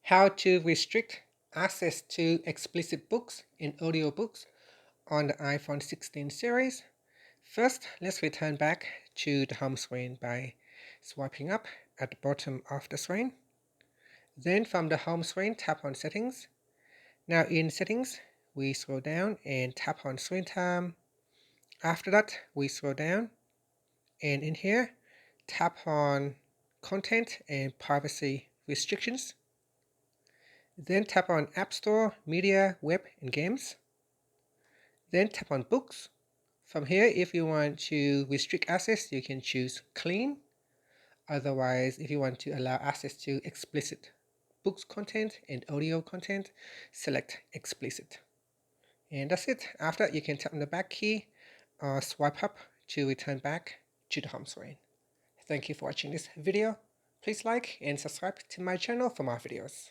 How to restrict access to explicit books and audiobooks on the iPhone 16 series. First, let's return back to the home screen by swiping up at the bottom of the screen. Then from the home screen, tap on Settings. Now in Settings, we scroll down and tap on Screen Time. After that, we scroll down and in here, tap on Content and Privacy Restrictions. Then tap on App Store, Media, Web, and Games. Then tap on Books. From here, if you want to restrict access, you can choose Clean. Otherwise, if you want to allow access to explicit books content and audio content, select Explicit. And that's it. After, you can tap on the back key or swipe up to return back to the home screen. Thank you for watching this video. Please like and subscribe to my channel for more videos.